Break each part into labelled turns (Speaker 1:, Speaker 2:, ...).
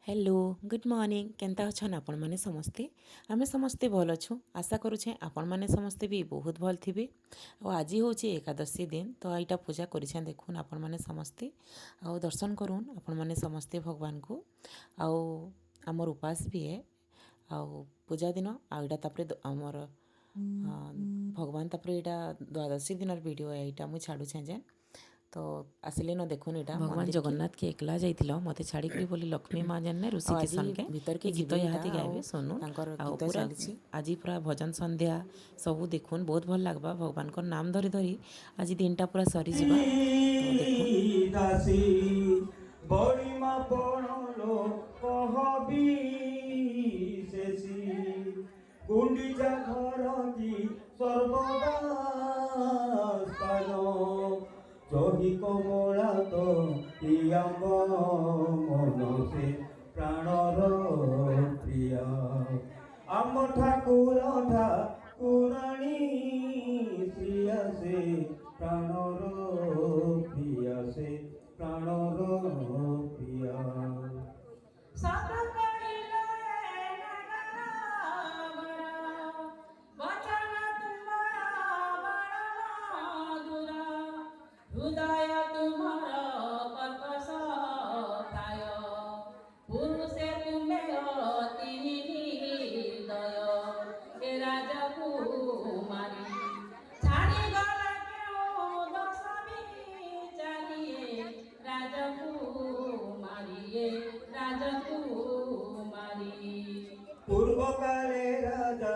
Speaker 1: Hello good morning Kenta अच्छन आपण मैंने समस्ते आमे समस्ते भल अच्छु आशा करुछे आपण मैंने समस्ते भी बहुत भल थिबे। आज हूँ एकादशी दिन तो यहाँ पूजा करें देखुन आपण मैंने समस्ते आ दर्शन करुन आपण मैंने समस्ते भगवान को आमर उपास भी है आ पूजा दिन आपर आमर भगवान तापर यहाँ द्वादशी दिन वीडियो है यहाँ मुझे छाड़ुछे जे तो आसिले न देखुन यहाँ भगवान जगन्नाथ के एकला जाइतिलो मते छाड़ी बोली लक्ष्मी माँ जाने ऋषि के संगे भीतर के गीत यहाँ गाइबे सुनु पूरा आज पूरा भजन संध्या सबू देखुन बहुत भल लगवा भगवान को नाम धरी धरी आज दिन टा पूरा सरी जीवा गुंडीचा घर की सर्वदा जही कमला तो इयाम मनसे प्राणर प्रिया आम ठाकुर ठाकुराणी श्रिया से प्राणर प्रिया से प्राणर प्रिया पूर्वकाले राजा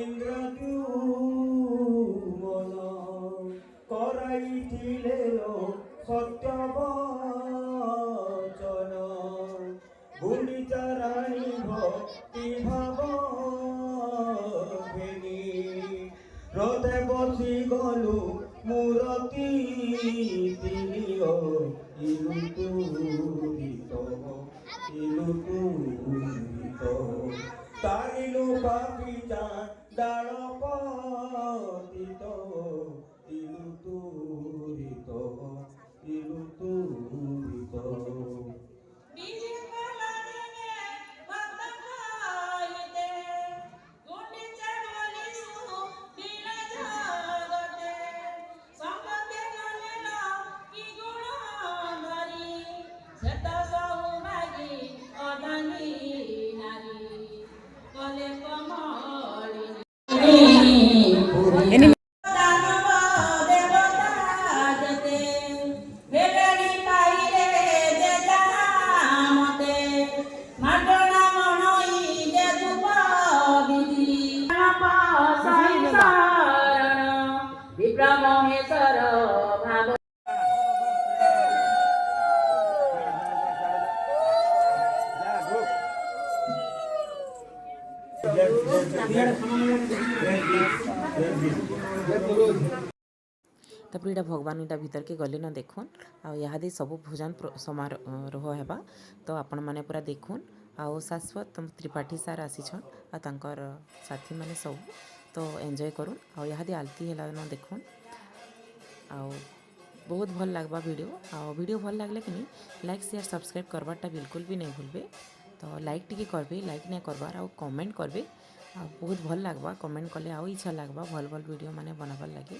Speaker 1: इंद्रद्युमन कराइथिले सत्य वचन गुंडीचा राणी भक्ति भाव भेनी रथे बसी गलु मूर्ति तिनिओ इलुतुरित तारिलु पापिचा डाळपतित इलुतुरित तापर यहाँ भगवान यहाँ भीतर के गले न देखुन आदि सब भोजन समारोह है तो आपण मैंने पूरा देखुन आउ शाश्वत त्रिपाठी सार आसीछन आ तांकर साथी मैंने सब तो एंजॉय करुन आदि आलती है न देखुन आउ बहुत भल लगवा वीडियो भल लगले कि लाइक शेयर सब्सक्राइब करवाटा बिल्कुल भी नहीं भूलबे तो लाइक टी करबे लाइक नहीं करबार आउ कमेंट करबे बहुत भल लगवा कमेंट कले आउ इच्छा लगवा भल भल वीडियो माने बनाबार लगे।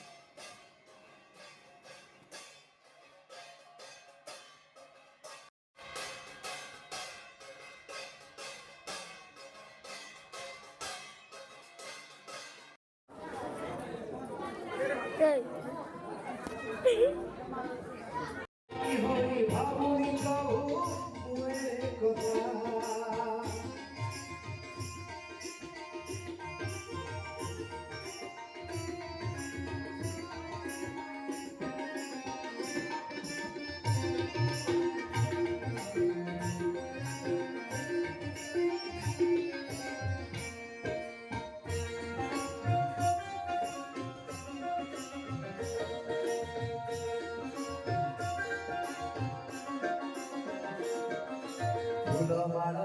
Speaker 1: फूलमाल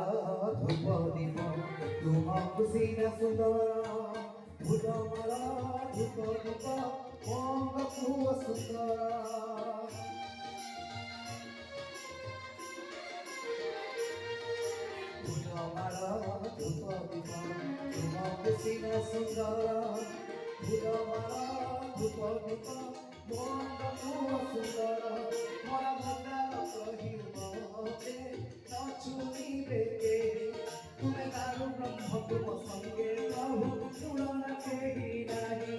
Speaker 1: धूप दीप तुम खुशी सुंदर फूलमाल धूप दीप मंग सुंदर
Speaker 2: ଧୂପ ଦୀପ ତୁମ କୁସିନ ସୁନ୍ଦର ଫୁଲମାଳ ଧୂପ ଦୀପ ମୋ ମୁହ ସୁନ୍ଦର ମୋର ମୁଦ୍ରାର କହିବ ଯେ ନ ଛୁଇଁବେ କେ ତୁମେ ଦାରୁ ବ୍ରହ୍ମ ତୁମ ସଙ୍ଗେ ପ୍ରଭୁ ତୁଳନା କେହି ନାହିଁ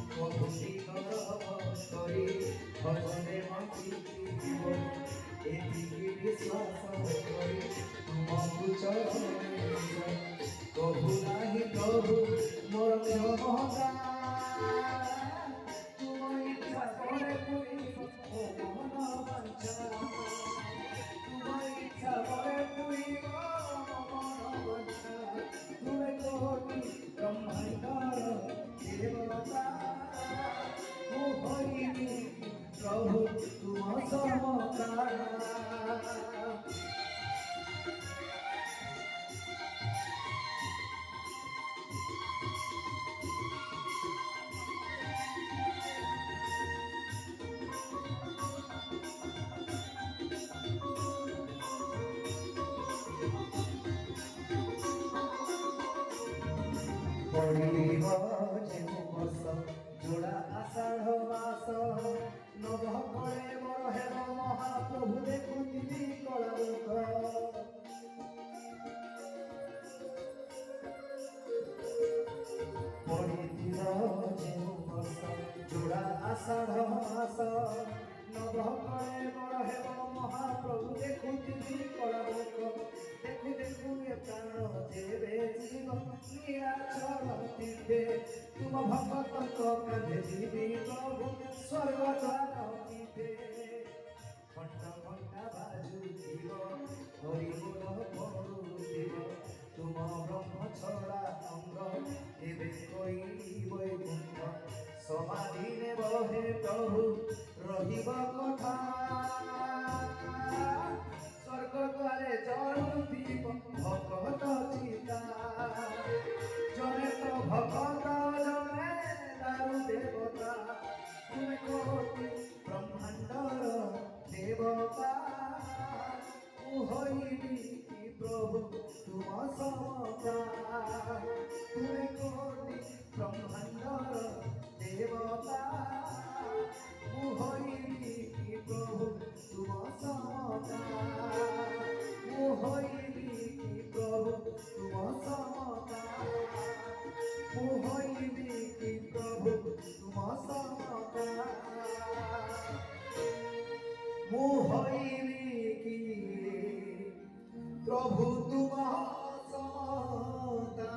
Speaker 2: ପ୍ରଭୁଟି ଗୌରବ କରି ଭଜନେ ବଞ୍ଚିଯିବ ଏତିକି ବିଶ୍ୱାସ କରି ତୁମକୁ ଚରଣ କହୁ ନାହିଁ ପ୍ରଭୁ ମୋର କ୍ଷମତା ତୁମ ଇଚ୍ଛା ପରେ ପୁରିବ ମୋ ମନ ବାଞ୍ଛା ତୁମ ଇଚ୍ଛା ପରେ ପୁରିବ ମୋ ମନ ବାଞ୍ଛା ତୁମେ କୋଟି ବ୍ରହ୍ମାଣ୍ଡର ଦେବତା ମୁଁ ହରିବି ପ୍ରଭୁ ତୁମ ସମତା পড়িব যেন বস জোড়া আষাঢ় মাস নব করে বড় হেব মহাপ্রভু দেখুছিলি কলালোক পড়িব যেন বস জোড়া আষাঢ় মাস নব করে বড় হেব মহাপ্রভু দেখুছিলি কলালোক দেখু দেখু এ প্রাণ দেবে জীবন নিরাচল তীর্থে তুম ভক্তଙ୍କ কাঁধে দিবি প্রভু স্বর্গ দ্বার তীর্থে ঘণ্টা ঘণ্টা বাজুଥିବ হরিবোল পড়ুଥିବ তুম ব্রহ্ম ছড়া অঙ্গ ଏବେ কইলি বৈকুণ্ঠ সমাধি নেব হে প্রভু রহিব কথা স্বর্গ দ্বারে চলুথিব ভকত চিতা জনে তো ভকত জনে দারু দেবতা তুমি কোটি ব্রহ্মাণ্ডর দেবতা মু হইবি প্রভু তুম সমতা তুমি কোটি ব্রহ্মাণ্ডর দেবতা মু হইবি প্রভু তুম সমতা মু হইবি প্রভু তুম সমতা মু হইবি প্রভু তুম সমতা মু হইবি প্রভু তুম সমতা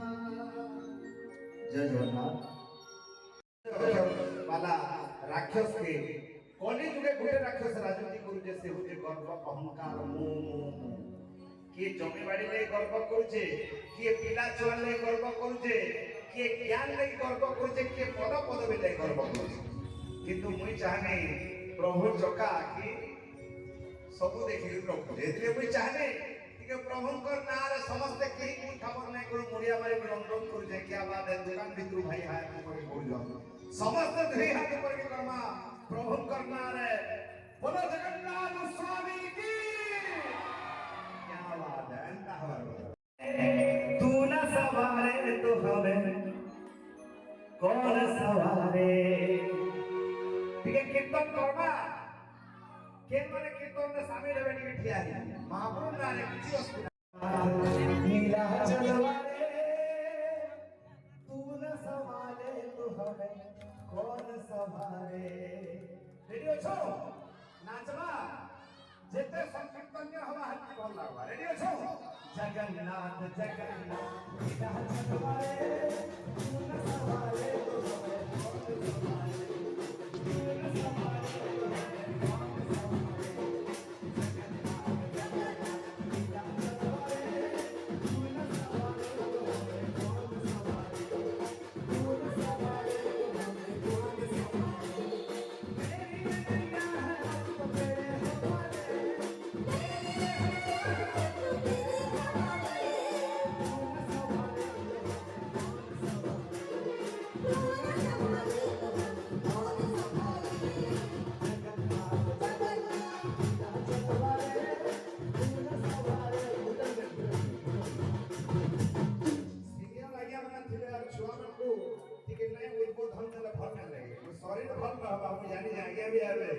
Speaker 2: জয় জগন্নাথ वाला राक्षस के कली जुगे गोटे राक्षस राजनीति करुचे से होचे गर्व अहंकार मोह किए जमी बाड़ी ले गर्व करुचे किए पिला छुआ ले गर्व करुचे किए ज्ञान ले गर्व करुचे किए पद पदवी ले गर्व करुचे किंतु मुई चाहने प्रभु चका कि सब देखि प्रभु एतले मुई चाहने कि प्रभुंकर नारे समस्त केही कोई खबर नै करू मुड़िया मारी रंगरंग करू जे क्या बात है दुकान भितर भाई हाय करे बोल जाओ समस्त दुई हाथ परिक्रमा प्रभुंकर नारे बोलो जगन्नाथ स्वामी की क्या बात है एंता हमारे तू न सवारे तो हमें कौन सवारे ठीक है कीर्तन करबा के माने कीर्तन में शामिल होवे टिके ठिया है महाप्रभु नारे किछि वस्तु नीला चलवारे तू न सवारे तो हमें कौन सवारे रेडी अछो नाचबा जेते संकीर्तन्य हवा हत्ती भल लागबा रेडी अछो जगन्नाथ जगन्नाथ नीला चलवारे तू न सवारे तो हमें कौन सवारे तू न सवारे জানি আগে भी आवे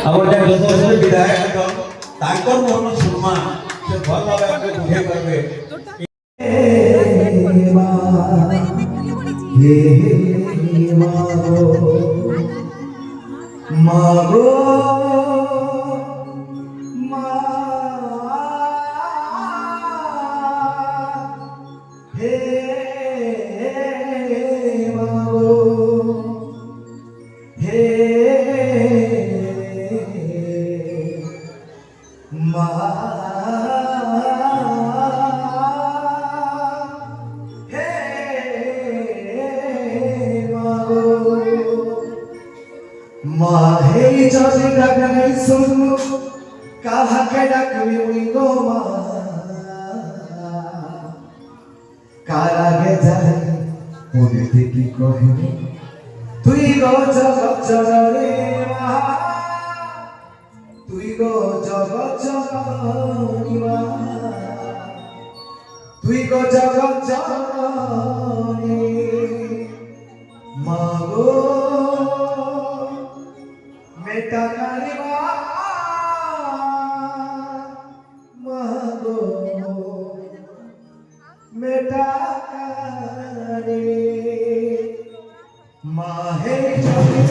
Speaker 3: আমার যে দশবর্ষের বিধায়ক তাঙ্কর মন সম্মান সে ভাল ভাবে আমাকে বুঝাই পারবে
Speaker 4: মাগো মা হে মাগো হে মা হে মাগো মা হে যদি ডাকাই শুনু কাহাকে ডাকবি ওই গো মা কার আগে যাই মনে দেখি কহিনি তুই গো জগৎ জননী মা তুই গো জগৎ জননী জননী তুই গো জগৎ জননী মাগো মেটা কারিবা মাগো মেটা কারে মাহে চলে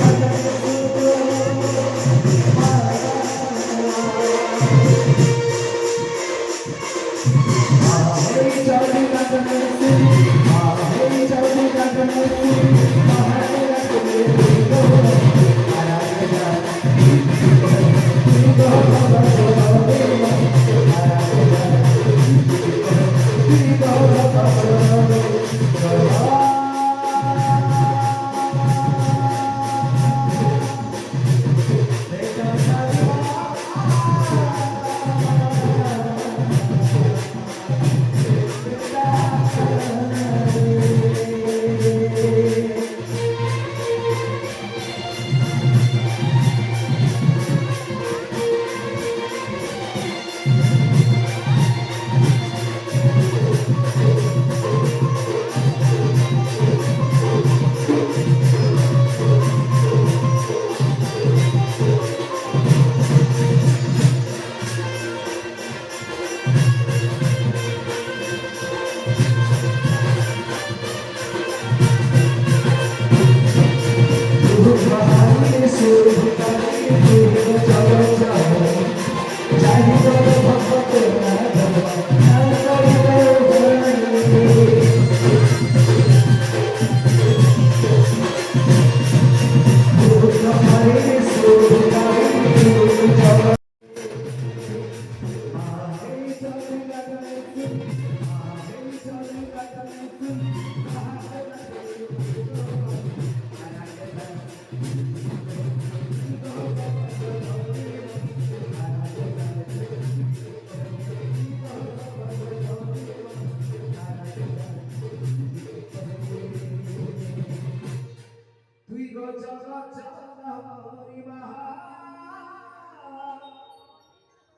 Speaker 4: তুই গো জগৎ জননী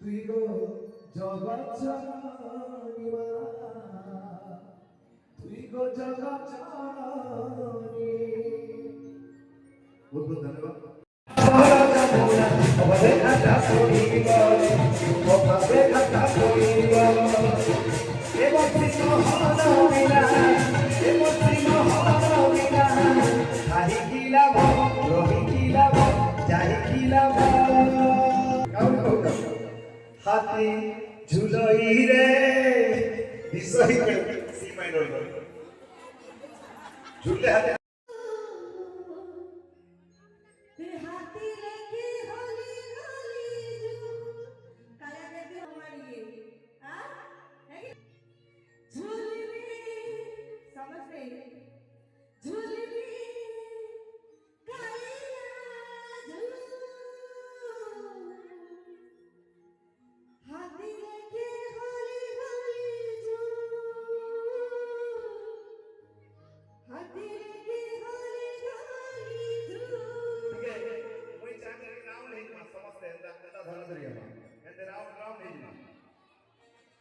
Speaker 4: তুই গো জগৎ জননী তুই গো জগৎ জননী বহুত বহুত ধন্যবাদ হাতে ঝুলই রে বিষয় সি মাইনর ঝুললে হাতে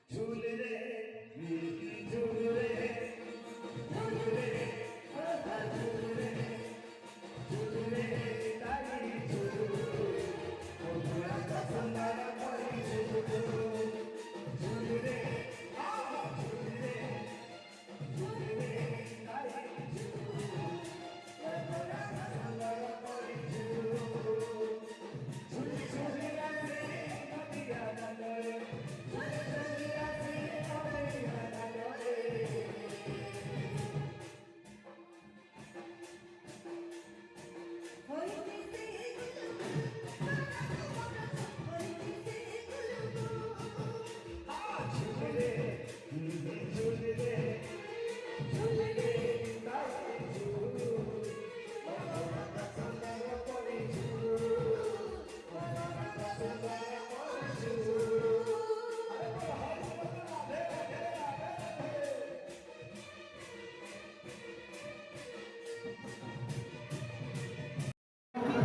Speaker 4: ঝুলে রে ঝুলে রে ঝুলে রে ঝুলে রে ঝুলে রে তাই ঝুলে ওরা সুন্দর করে ঝুলে রে ঝুলে রে ঝুলে রে তাই ঝুলে ওরা সুন্দর করে ঝুলে ঝুলে রে কবিরা নরে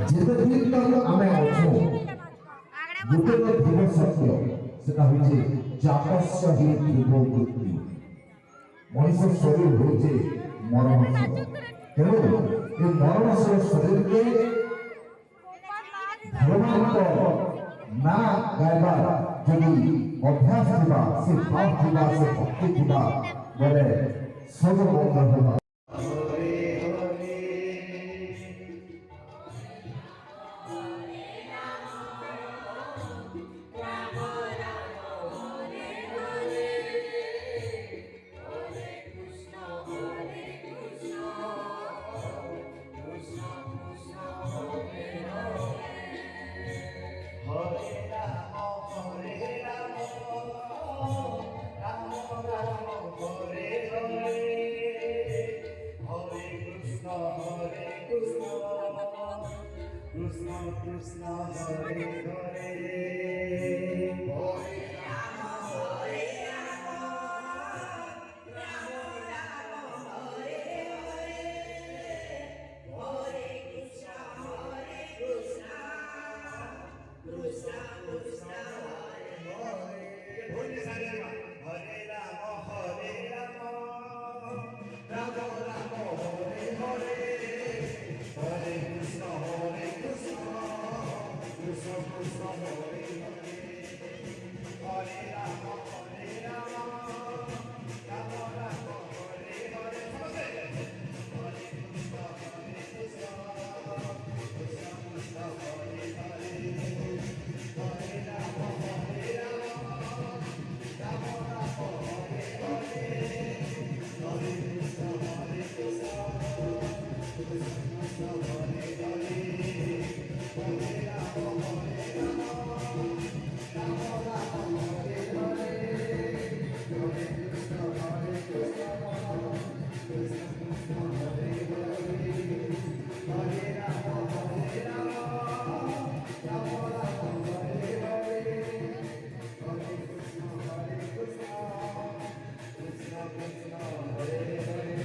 Speaker 5: ଯେତେ ଦିନ ତକ ଆମେ ଅଛୁ ଗୋଟେ ତ ଥିବ ସତ୍ୟ
Speaker 4: সেটা হচ্ছে জাতস্য হি ধ্রুববৃত্তি। মଣିষ শরীর হচ্ছে মরণাসন। তেণু এই মরণাসন শরীরকে ধর্মান্তর না গাইবার যদি অভ্যাস থিবা, সে ভাব থিবা, সে ভক্তি থিবা বলে সব মঙ্গল হবা।
Speaker 2: Krishna Krishna Hare Hare Hare Rama Hare Rama Rama Rama Hare Hare Hare Krishna Hare Krishna Krishna Krishna Hare Hare बोलिए सारे हरे राम राम राम हरे हरे हरे कृष्ण कृष्ण कृष्ण हरे हरे हरे राम राम राम हरे हरे हरे कृष्ण कृष्ण कृष्ण हरे हरे हरे राम राम राम हरे हरे हरे कृष्ण कृष्ण कृष्ण हरे हरे हरे राम राम राम हरे हरे हरे कृष्ण कृष्ण कृष्ण कृष्ण हरे हरे हरे राम राम राम हरे हरे हरे कृष्ण कृष्ण कृष्ण हरे हरे